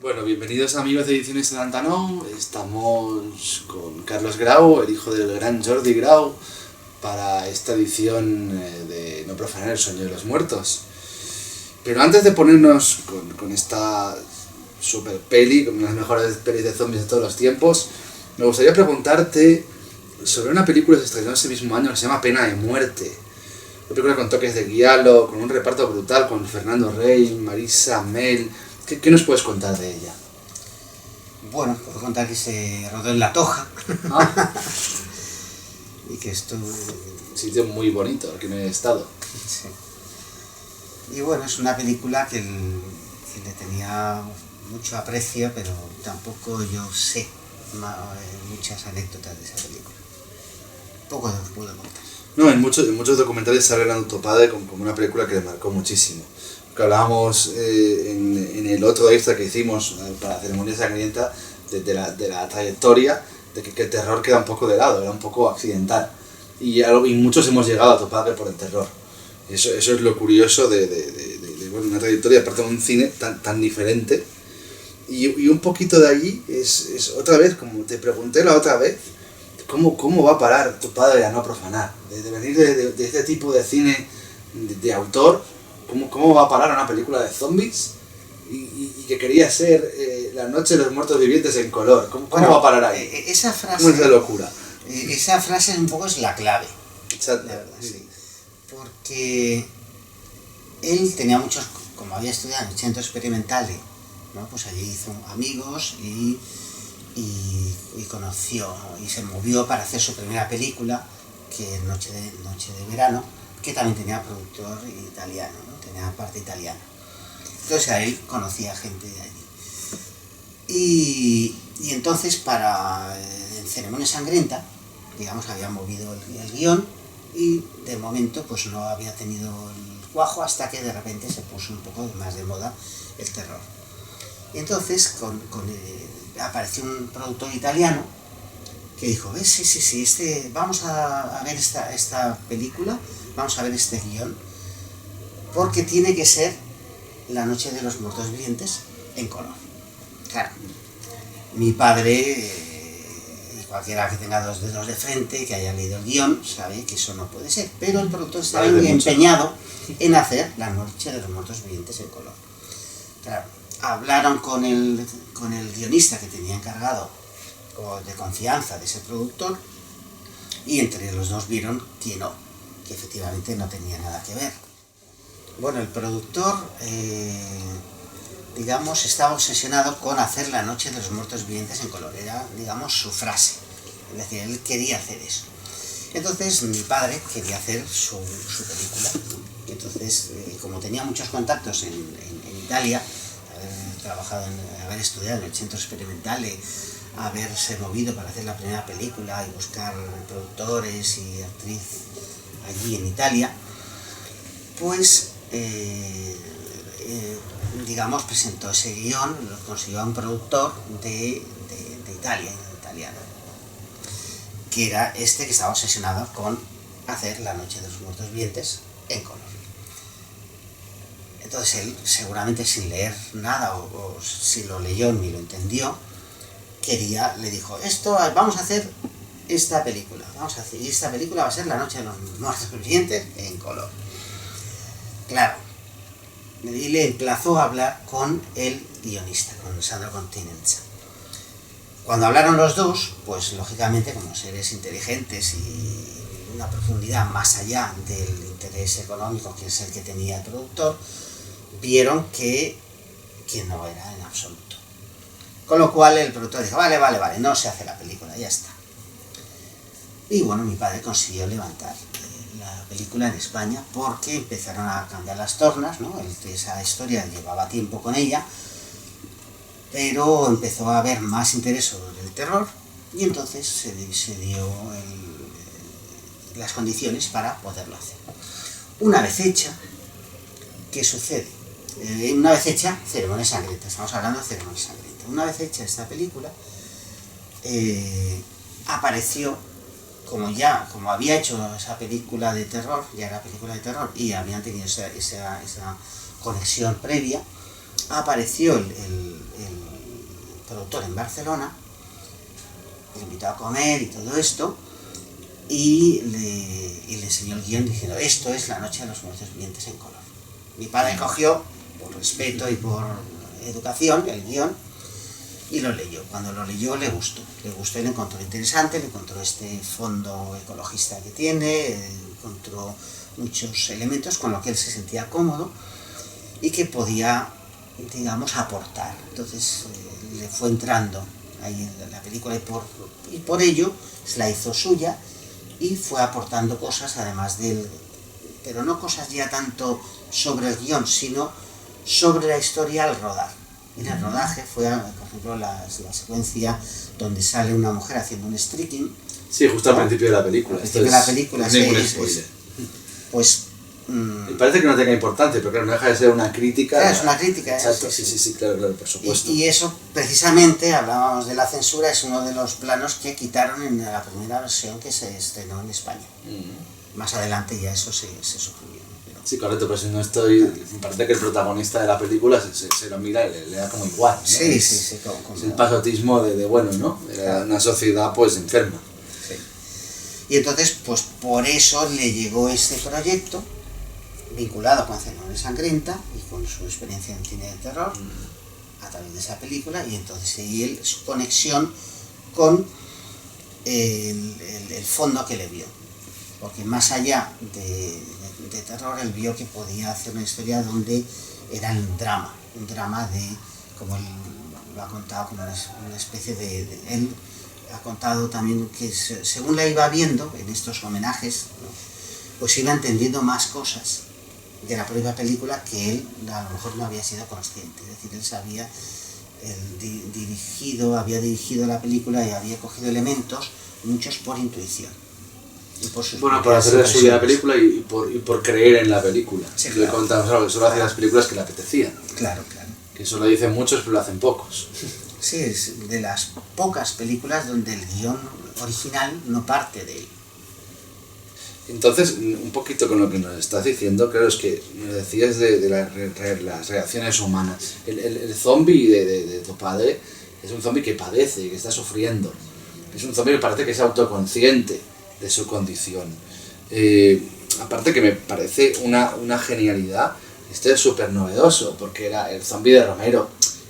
Bueno, bienvenidos amigos de Ediciones de Antanón. Estamos con Carlos Grau, el hijo del gran Jordi Grau, para esta edición de No profanar el sueño de los muertos. Pero antes de ponernos con esta super peli, con una de las mejores pelis de zombies de todos los tiempos, me gustaría preguntarte sobre una película que se estrenó ese mismo año que se llama Pena de Muerte. Una película con toques de guialo, con un reparto brutal, con Fernando Rey, Marisa Mel. ¿Qué nos puedes contar de ella? Bueno, puedo contar que se rodó en La Toja. Ah. Y que esto... Un sitio muy bonito, aquí me he estado. Sí. Y bueno, es una película que le tenía mucho aprecio, pero tampoco yo sé muchas anécdotas de esa película. Poco os puedo contar. No, en muchos documentales se habla de Autopade como una película que le marcó muchísimo. Que hablábamos en el otro extra que hicimos para Ceremonia Sangrienta de la trayectoria, de que el terror queda un poco de lado, era un poco accidental. Y muchos hemos llegado a Autopade por el terror. Eso es lo curioso de una trayectoria, aparte de un cine tan diferente. Y un poquito de allí es otra vez, como te pregunté la otra vez, ¿cómo va a parar tu padre a no profanar? De venir de este tipo de cine de autor, ¿cómo va a parar una película de zombies? Y que quería ser La noche de los muertos vivientes en color. ¿Cómo va a parar ahí? Esa frase... ¿Cómo es la locura? Esa frase un poco es la clave. Exacto. La verdad, sí. Porque él tenía muchos, como había estudiado en el centro experimental, ¿no? Pues allí hizo amigos y conoció y se movió para hacer su primera película, que es Noche de Verano, que también tenía productor italiano, ¿no? Tenía parte italiana. Entonces a él conocía gente de allí. Y entonces para en Ceremonia Sangrienta, digamos, había movido el guión y de momento pues no había tenido el cuajo hasta que de repente se puso un poco más de moda el terror. Y entonces apareció un productor italiano que dijo, sí, vamos a ver esta película, vamos a ver este guión, porque tiene que ser La noche de los muertos vivientes en color. Claro, mi padre, y cualquiera que tenga dos dedos de frente, que haya leído el guión, sabe que eso no puede ser, pero el productor estaba muy empeñado en hacer La noche de los muertos vivientes en color. Claro, hablaron con el guionista que tenía encargado de confianza de ese productor y entre los dos vieron que efectivamente no tenía nada que ver. Bueno, el productor, digamos, estaba obsesionado con hacer La noche de los muertos vivientes en color, era, digamos, su frase, es decir, él quería hacer eso. Entonces mi padre quería hacer su película, y entonces, como tenía muchos contactos en Italia, haber estudiado en el centro experimental, haberse movido para hacer la primera película y buscar productores y actriz allí en Italia, pues digamos presentó ese guión, lo consiguió a un productor de Italia, italiano, que era que estaba obsesionado con hacer La noche de los muertos vivientes en color. Entonces él, seguramente sin leer nada, o si lo leyó ni lo entendió, le dijo, vamos a hacer esta película, y esta película va a ser La noche de los muertos vivientes en color. Claro, y le emplazó a hablar con el guionista, con Sandro Continenza. Cuando hablaron los dos, pues lógicamente como seres inteligentes y una profundidad más allá del interés económico, que es el que tenía el productor, vieron que no era en absoluto. Con lo cual el productor dijo, vale, no se hace la película, ya está. Y bueno, mi padre consiguió levantar la película en España porque empezaron a cambiar las tornas, ¿no? Esa historia llevaba tiempo con ella, pero empezó a haber más interés sobre el terror y entonces se dio las condiciones para poderlo hacer. Una vez hecha, ¿qué sucede? Una vez hecha Ceremonia Sangrienta, estamos hablando de Ceremonia Sangrienta. Una vez hecha esta película, apareció, como había hecho esa película de terror, ya era película de terror, y habían tenido esa conexión previa, apareció el productor en Barcelona, le invitó a comer y todo esto, y le enseñó el guión diciendo, esto es La noche de los muertos vivientes en color. Mi padre cogió, por respeto y por educación, el guión, y lo leyó. Cuando lo leyó le gustó y le encontró interesante, le encontró este fondo ecologista que tiene, encontró muchos elementos con los que él se sentía cómodo y que podía, digamos, aportar. Entonces le fue entrando ahí en la película y por ello se la hizo suya y fue aportando cosas además pero no cosas ya tanto sobre el guión, sino sobre la historia al rodar. En el rodaje fue, por ejemplo, la secuencia donde sale una mujer haciendo un streaking. Sí, justo al principio de la película. Al principio de la película, no es ningún spoiler. Pues... Me parece que no tenga importancia, pero claro, no deja de ser una crítica. Claro, es una crítica. Exacto, sí, claro, por supuesto. Y eso, precisamente, hablábamos de la censura, es uno de los planos que quitaron en la primera versión que se estrenó en España. Más adelante ya eso se suprimió. Sí, correcto, pero si no estoy... Me parece que el protagonista de la película se lo mira y le da como igual, ¿no? Sí. Es el pasotismo de bueno, ¿no? Era una sociedad, pues, enferma. Sí. Y entonces, pues, por eso le llegó este proyecto, vinculado con Ceremonia Sangrienta y con su experiencia en cine de terror, a través de esa película, y entonces su conexión con el fondo que le vio. Porque más allá de terror, él vio que podía hacer una historia donde era un drama de, como él lo ha contado, como una especie él ha contado también que según la iba viendo en estos homenajes, ¿no?, pues iba entendiendo más cosas de la propia película que él a lo mejor no había sido consciente. Es decir, él había dirigido la película y había cogido elementos, muchos por intuición. Por hacer suya la película y por creer en la película. Sí, claro. Le contamos algo que solo hacía las películas que le apetecían. Claro. Que eso lo dicen muchos, pero lo hacen pocos. Sí, es de las pocas películas donde el guión original no parte de él. Entonces, un poquito con lo que nos estás diciendo, claro, es que nos decías de las reacciones humanas. El zombie de tu padre es un zombie que padece, que está sufriendo. Es un zombie que parece que es autoconsciente de su condición. Aparte que me parece una genialidad, este es súper novedoso, porque era el zombie de Romero,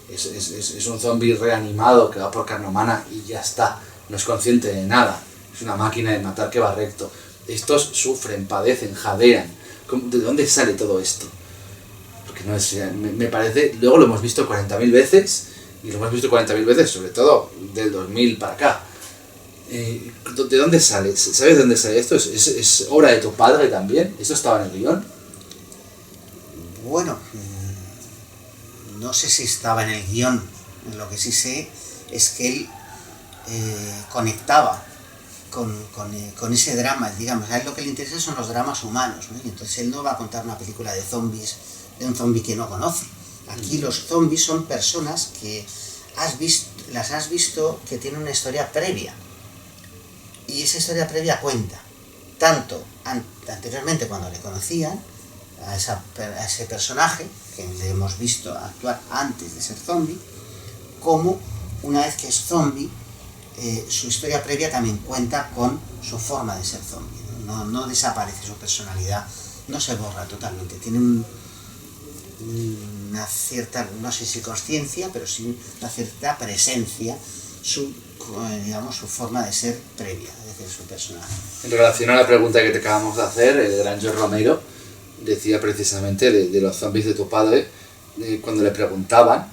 es un zombie reanimado que va por carne humana y ya está, no es consciente de nada, es una máquina de matar que va recto. Estos sufren, padecen, jadean. ¿De dónde sale todo esto? Porque no es, me parece, luego lo hemos visto 40.000 veces, y lo hemos visto 40.000 veces, sobre todo del 2000 para acá. ¿De dónde sale? ¿Sabes de dónde sale esto? ¿Es obra de tu padre también? ¿Eso estaba en el guión? Bueno, no sé si estaba en el guión. Lo que sí sé es que él conectaba con ese drama, digamos. A él lo que le interesa son los dramas humanos, ¿no? Y entonces él no va a contar una película de zombies, de un zombie que no conoce. Aquí los zombies son personas que las has visto que tienen una historia previa. Y esa historia previa cuenta, tanto anteriormente cuando le conocían, a ese personaje que le hemos visto actuar antes de ser zombie, como una vez que es zombie, su historia previa también cuenta con su forma de ser zombie. No desaparece su personalidad, no se borra totalmente, tiene una cierta, no sé si consciencia, pero sí una cierta presencia, su forma de ser previa, es decir, su personaje. En relación a la pregunta que te acabamos de hacer, el gran George Romero decía precisamente de los zombies de tu padre, cuando le preguntaban,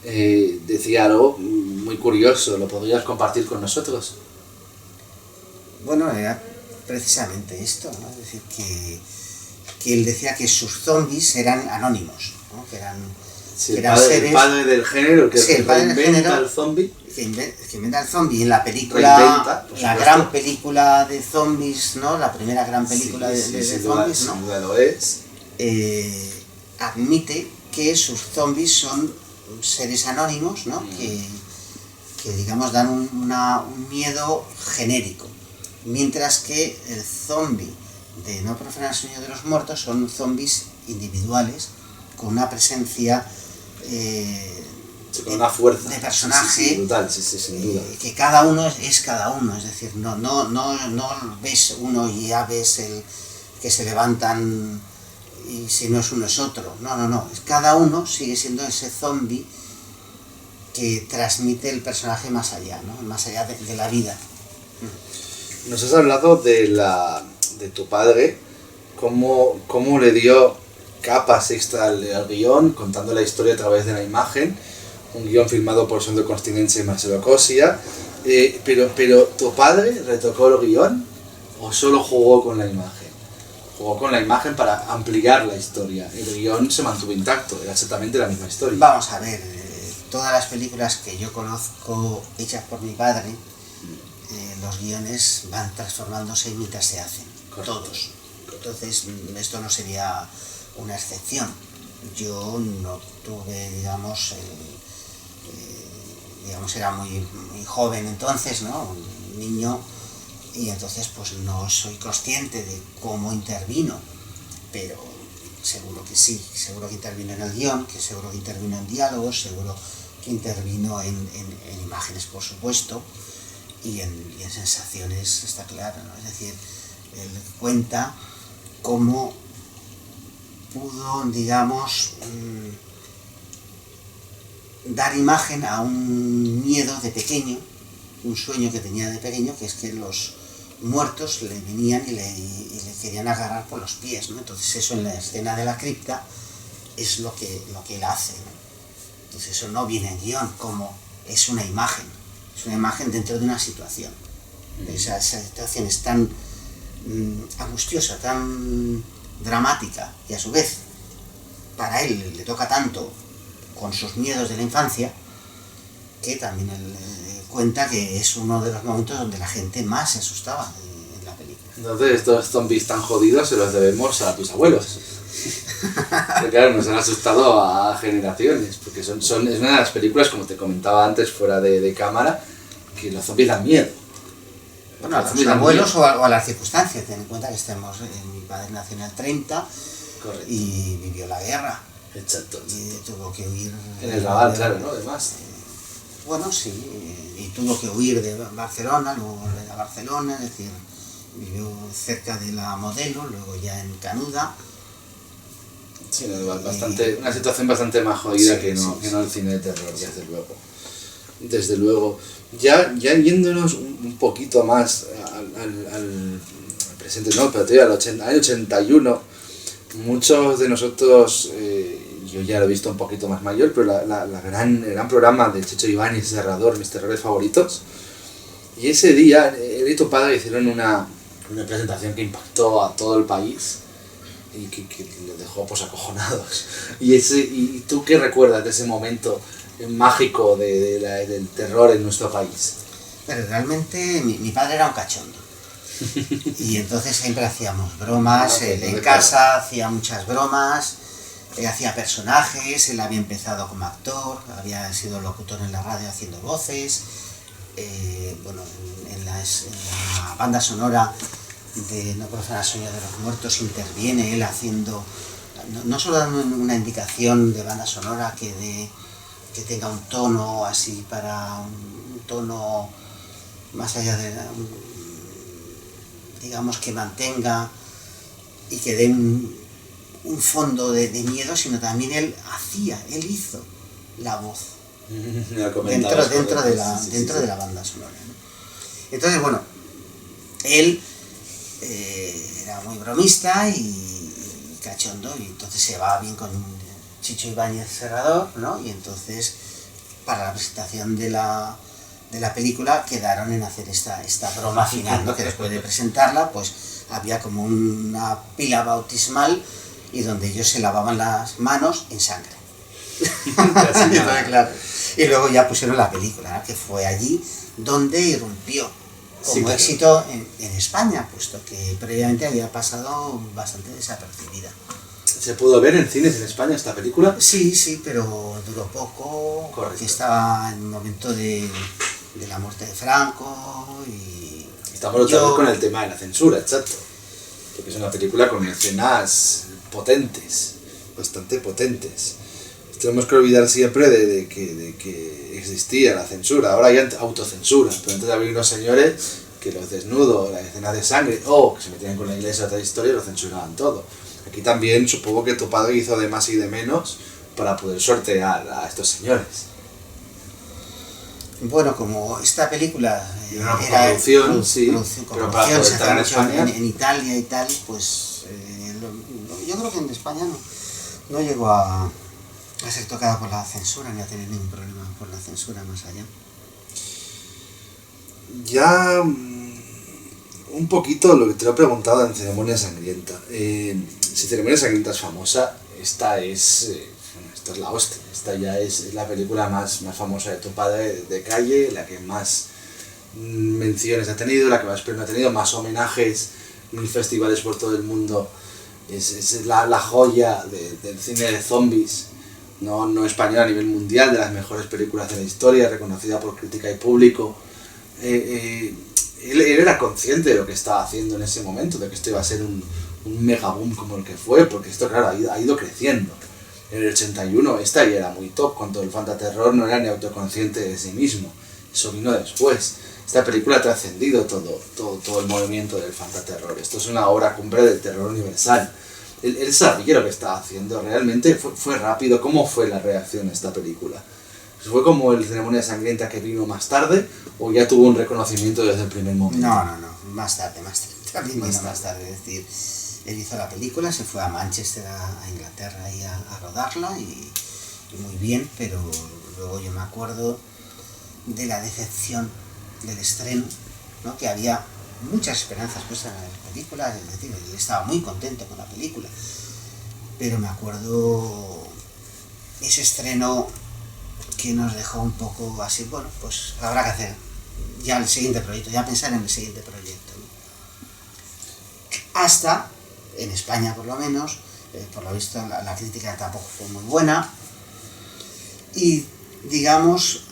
decía algo muy curioso. ¿Lo podrías compartir con nosotros? Bueno, era precisamente esto, ¿no? Es decir, que él decía que sus zombies eran anónimos, ¿no? Que eran seres... El padre del género, que sí, inventa el zombie. Que inventa el zombie. En la película, la gran película de zombies, ¿no? La primera gran película de zombies, ¿no? Sin duda lo es. Admite que sus zombies son seres anónimos, ¿no? Que digamos dan un miedo genérico, mientras que el zombie de No profanar el sueño de los muertos son zombies individuales con una presencia Sí, con una fuerza de personaje, sí, brutal, sí, sin duda. Que cada uno es cada uno, es decir, no ves uno y ya ves el que se levantan y si no es uno es otro, no, cada uno sigue siendo ese zombie que transmite el personaje más allá, ¿no? Más allá de la vida. Nos has hablado de tu padre, cómo le dio capas extra al guión, contando la historia a través de la imagen, un guión filmado por Sandro Costinense y Marcelo Cosia, pero ¿tu padre retocó el guión o solo jugó con la imagen? Jugó con la imagen para ampliar la historia, el guión se mantuvo intacto, era exactamente la misma historia. Vamos a ver, todas las películas que yo conozco hechas por mi padre, los guiones van transformándose mientras se hacen, correcto, todos. Entonces esto no sería una excepción. Yo no tuve, digamos, era muy joven entonces, ¿no? Un niño, y entonces pues no soy consciente de cómo intervino, pero seguro que sí, seguro que intervino en el guión, que seguro que intervino en diálogos, seguro que intervino en imágenes, por supuesto, y en sensaciones, está claro, ¿no? Es decir, él cuenta cómo pudo, digamos, dar imagen a un miedo de pequeño, un sueño que tenía de pequeño, que es que los muertos le venían y le querían agarrar por los pies, ¿no? Entonces eso en la escena de la cripta es lo que él hace, ¿no? Entonces eso no viene en guión, como es una imagen dentro de una situación. Esa situación es tan angustiosa, tan dramática, y a su vez para él le toca tanto con sus miedos de la infancia, que también él cuenta que es uno de los momentos donde la gente más se asustaba en la película. Entonces estos zombies tan jodidos se los debemos a tus abuelos. Porque claro, nos han asustado a generaciones, porque es una de las películas, como te comentaba antes fuera de cámara, que los zombies dan miedo. Bueno, a los abuelos o a las circunstancias. Ten en cuenta que mi padre nació en el 30. Correcto. Y vivió la guerra. Exacto. Y tuvo que huir... En el Raval, claro, ¿no? Además. Bueno, sí, y tuvo que huir de Barcelona, luego volver a Barcelona, es decir, vivió cerca de la Modelo, luego ya en Canuda. Sí, una situación bastante más jodida, sí, que no el cine de terror, sí, desde luego. Ya yéndonos un poquito más al presente, no, pero al año 81, muchos de nosotros, yo ya lo he visto un poquito más mayor, pero el gran programa de Checho Ibáñez Serrador, Mis Terrores Favoritos, y ese día él y tu padre hicieron una presentación que impactó a todo el país y que les dejó pues acojonados. ¿Y tú qué recuerdas de ese momento mágico del terror en nuestro país? Pero realmente mi padre era un cachondo. Y entonces siempre hacíamos bromas, en casa hacía muchas bromas, hacía personajes, él había empezado como actor, había sido locutor en la radio haciendo voces, bueno, en la banda sonora de No profana sueño de los muertos interviene él haciendo, no solo dando una indicación de banda sonora que tenga un tono así, para un tono más allá de, digamos, que mantenga y que dé un fondo de miedo, sino también él hizo la voz dentro de la banda sonora, ¿no? Entonces, bueno, él era muy bromista y cachondo, y entonces se va bien con Chicho Ibáñez Serrador, ¿no? Y entonces para la presentación de la película quedaron en hacer esta broma final, ¿no? Que después de presentarla pues había como una pila bautismal y donde ellos se lavaban las manos en sangre. Claro. Y luego ya pusieron la película, ¿no? Que fue allí donde irrumpió como éxito en España, puesto que previamente había pasado bastante desapercibida. ¿Se pudo ver en cines en España esta película? Sí, pero duró poco. Correcto. Que estaba en el momento de la muerte de Franco y... Estamos otra vez con el tema de la censura, exacto. Porque es una película con escenas potentes, bastante potentes. tenemos que olvidar siempre de que existía la censura. Ahora hay autocensura, pero antes había unos señores que los desnudos, la escena de sangre, o que se metían con la iglesia o otra historia, lo censuraban todo. Aquí también supongo que tu padre hizo de más y de menos para poder sortear a estos señores. Bueno, como esta película Era una era producción, sí, pero para poder se estar en hacía mucho España. en Italia y tal, pues yo creo que en España no llegó a ser tocada por la censura ni a tener ningún problema por la censura más allá. Ya un poquito lo que te lo he preguntado en Ceremonia Sangrienta. Si Ceremonia Sangrienta es famosa, esta es la hostia. Esta ya es la película más famosa de tu padre de calle, la que más menciones ha tenido, la que más premios ha tenido, más homenajes en festivales por todo el mundo. Es la joya del cine de zombies, no español, a nivel mundial, de las mejores películas de la historia, reconocida por crítica y público. Él era consciente de lo que estaba haciendo en ese momento, de que esto iba a ser un mega boom como el que fue, porque esto, claro, ha ido creciendo. En el 81 esta ya era muy top, cuando el fantaterror no era ni autoconsciente de sí mismo. Eso vino después. Esta película ha trascendido todo el movimiento del fantaterror. Esto es una obra cumbre del terror universal. Él sabía lo que estaba haciendo, realmente fue rápido. ¿Cómo fue la reacción a esta película? ¿Fue como el Ceremonia Sangrienta que vino más tarde o ya tuvo un reconocimiento desde el primer momento? No, más tarde. También vino más tarde, es decir, él hizo la película, se fue a Manchester, a Inglaterra y a rodarla y muy bien, pero luego yo me acuerdo de la decepción del estreno, ¿no? Que había muchas esperanzas puestas en la película, es decir, él estaba muy contento con la película, pero me acuerdo ese estreno que nos dejó un poco así, bueno, pues habrá que hacer ya el siguiente proyecto, ya pensar en el siguiente proyecto, ¿no? Hasta, en España por lo menos, por lo visto la crítica tampoco fue muy buena, y digamos,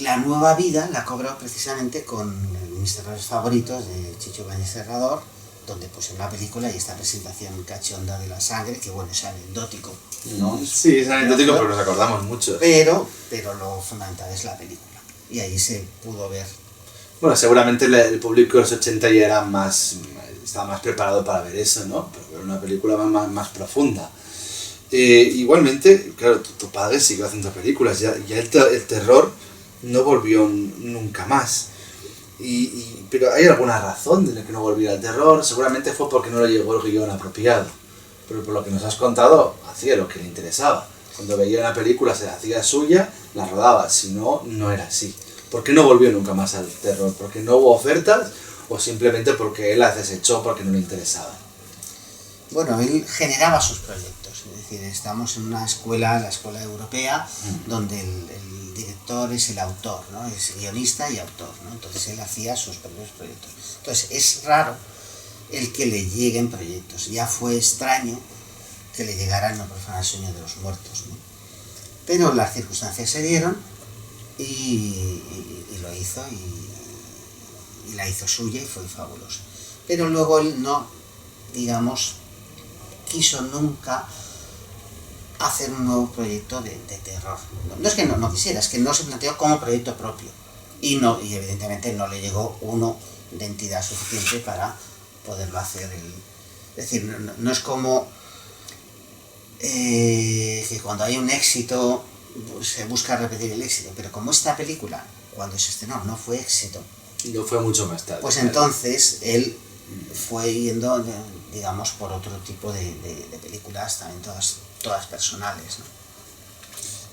la nueva vida la cobró precisamente con mis terrores favoritos de Chicho Ibáñez Serrador, donde pues en la película hay esta presentación cachonda de la sangre, que bueno, es anecdótico, ¿no? Sí, es anecdótico, pero nos acordamos mucho. Pero lo fundamental es la película, y ahí se pudo ver. Bueno, seguramente el público de los 80 ya estaba más preparado para ver eso, ¿no? Pero ver una película más profunda. Igualmente, claro, tu padre siguió haciendo películas, ya el terror no volvió nunca más. Pero hay alguna razón de la que no volviera el terror. Seguramente fue porque no le llegó el guión apropiado, pero por lo que nos has contado, hacía lo que le interesaba. Cuando veía una película se la hacía suya, la rodaba, si no, no era así. ¿Por qué no volvió nunca más al terror? ¿Porque no hubo ofertas o simplemente porque él las desechó porque no le interesaba? Bueno, él generaba sus proyectos, es decir, estamos en una escuela, la escuela europea, donde el director es el autor, ¿no? Es guionista y autor, ¿no? Entonces él hacía sus propios proyectos. Entonces es raro el que le lleguen proyectos. Ya fue extraño que le llegara el No profana el sueño de los muertos, ¿no? Pero las circunstancias se dieron y lo hizo y la hizo suya y fue fabuloso. Pero luego él no, digamos, quiso nunca hacer un nuevo proyecto de terror. No es que no quisiera, es que no se planteó como proyecto propio. Y evidentemente no le llegó uno de entidad suficiente para poderlo hacer. Es decir, no es como que cuando hay un éxito pues, se busca repetir el éxito, pero como esta película, cuando se estrenó, no fue éxito. No fue mucho más tarde. Pues entonces él fue yendo, digamos, por otro tipo de películas, también todas personales, ¿no?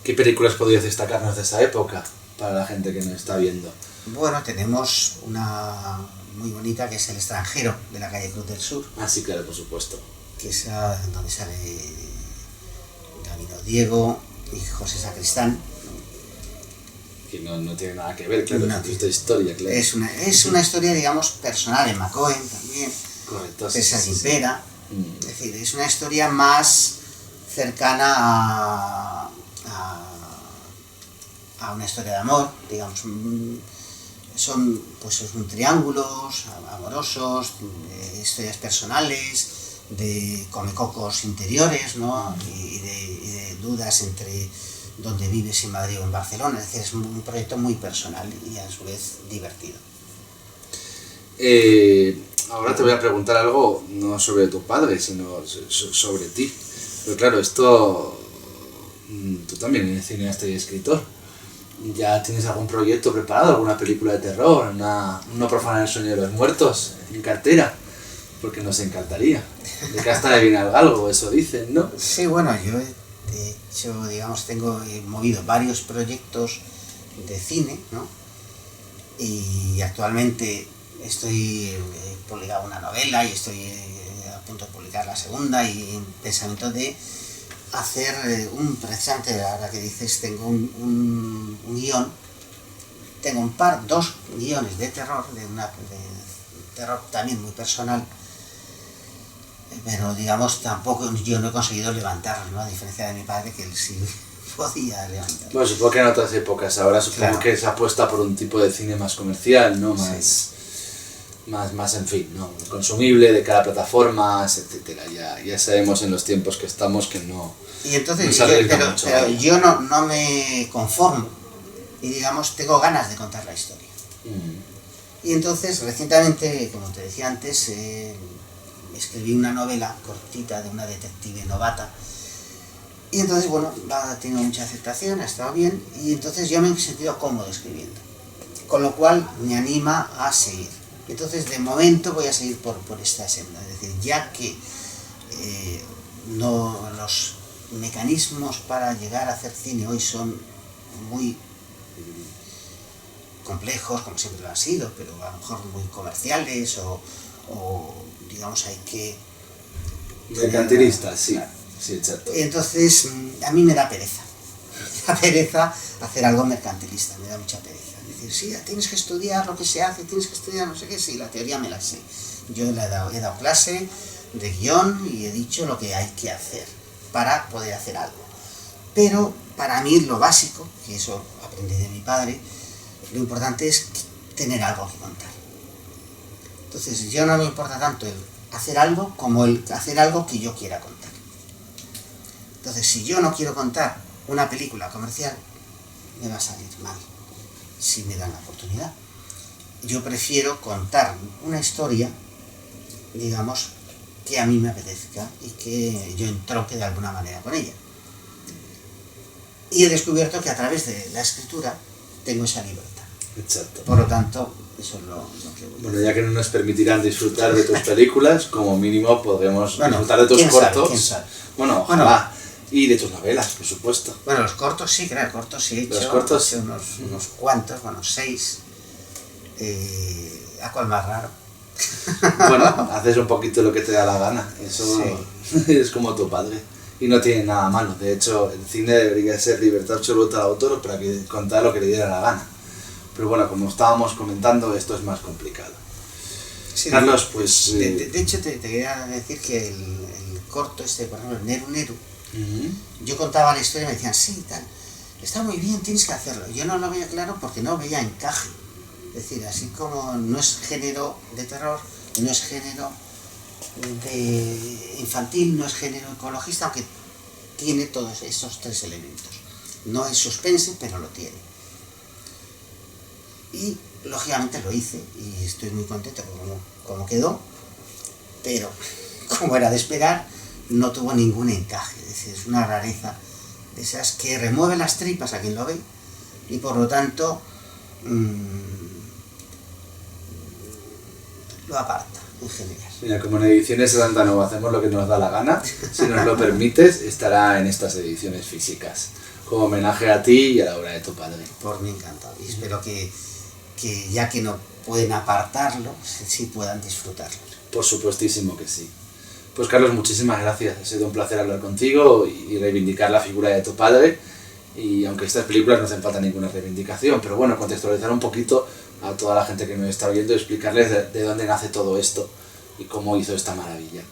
¿Qué películas podrías destacarnos de esa época para la gente que nos está viendo? Bueno, tenemos una muy bonita que es El extranjero, de la calle Cruz del Sur. Ah, sí, claro, por supuesto. Que es donde sale Gabino Diego y José Sacristán. Que no tiene nada que ver, claro, No, es esta historia, claro. Es una historia, digamos, personal, en Macoen también. Correcto, César sí. Gimpera. Es decir, es una historia más cercana a una historia de amor, digamos. Son triángulos amorosos, historias personales, de comecocos interiores, ¿no? y de dudas entre dónde vives, en Madrid o en Barcelona. Es decir, es un proyecto muy personal y a su vez divertido. Ahora te voy a preguntar algo no sobre tu padre, sino sobre ti. Pero claro, esto... Tú también eres cineasta y escritor. ¿Ya tienes algún proyecto preparado? ¿Alguna película de terror? ¿No profanar el sueño de los muertos en cartera? Porque nos encantaría. De casta le viene algo, eso dicen, ¿no? Sí, bueno, yo de hecho, digamos, he movido varios proyectos de cine, ¿no? Y actualmente he publicado una novela y estoy a punto de publicar la segunda, y en pensamiento de hacer precisamente ahora que dices, tengo un guión, tengo dos guiones de terror, de terror también muy personal, pero digamos tampoco yo no he conseguido levantarlos, ¿no? A diferencia de mi padre, que él sí podía levantarlos. Bueno, supongo que en otras épocas, ahora supongo claro que se apuesta por un tipo de cine más comercial, ¿no? Más en fin, ¿no? Consumible de cada plataforma, etcétera. Ya sabemos en los tiempos que estamos que no. Y entonces, pero yo no me conformo y digamos tengo ganas de contar la historia. Y entonces recientemente, como te decía antes, escribí una novela cortita de una detective novata, y entonces bueno, ha tenido mucha aceptación, ha estado bien, y entonces yo me he sentido cómodo escribiendo, con lo cual me anima a seguir. Entonces de momento voy a seguir por esta senda, es decir, ya que los mecanismos para llegar a hacer cine hoy son muy complejos, como siempre lo han sido, pero a lo mejor muy comerciales o digamos hay que... Mercantilistas, sí. Claro. Sí, exacto. Entonces a mí me da pereza. Me da pereza hacer algo mercantilista, me da mucha pereza. Es decir, sí, tienes que estudiar lo que se hace, tienes que estudiar no sé qué, sí, la teoría me la sé. Yo he dado clase de guión y he dicho lo que hay que hacer para poder hacer algo. Pero para mí lo básico, que eso aprendí de mi padre, lo importante es tener algo que contar. Entonces yo no me importa tanto el hacer algo como el hacer algo que yo quiera contar. Entonces si yo no quiero contar una película comercial, me va a salir mal, si me dan la oportunidad. Yo prefiero contar una historia, digamos, que a mí me apetezca y que yo entronque de alguna manera con ella. Y he descubierto que a través de la escritura tengo esa libertad. Exacto. Por lo tanto, eso es lo que voy a Bueno, ya que no nos permitirán disfrutar de tus películas, como mínimo podremos disfrutar de tus cortos. ¿Quién sabe? Bueno, ojalá. Y de tus novelas, por supuesto. Bueno, los cortos sí, claro, cortos sí he hecho. Los cortos. He hecho unos cuantos, 6. ¿A cuál más raro? Bueno, haces un poquito lo que te da la gana. Eso sí. Es como tu padre. Y no tiene nada malo. De hecho, el cine debería ser libertad absoluta del autor para que contara lo que le diera la gana. Pero bueno, como estábamos comentando, esto es más complicado. Sí, Carlos, pues... De hecho, te quería decir que el corto por ejemplo, Neru Neru, yo contaba la historia y me decían, sí, tal, está muy bien, tienes que hacerlo. Yo no lo veía claro porque no veía encaje. Es decir, así como no es género de terror, no es género de infantil, no es género ecologista, aunque tiene todos esos 3 elementos. No es suspense, pero lo tiene. Y lógicamente lo hice y estoy muy contento como quedó, pero como era de esperar, no tuvo ningún encaje. Es decir, es una rareza de esas que remueve las tripas a quien lo ve y por lo tanto lo aparta en general. Mira, como en Ediciones Santano hacemos lo que nos da la gana, si nos lo permites, estará en estas ediciones físicas, como homenaje a ti y a la obra de tu padre. Por mí encantado, y espero que ya que no pueden apartarlo, sí puedan disfrutarlo. Por supuestísimo que sí. Pues Carlos, muchísimas gracias, ha sido un placer hablar contigo y reivindicar la figura de tu padre, y aunque estas películas no hacen falta ninguna reivindicación, pero bueno, contextualizar un poquito a toda la gente que nos está viendo y explicarles de dónde nace todo esto y cómo hizo esta maravilla.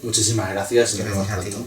Muchísimas gracias y nos vemos pronto.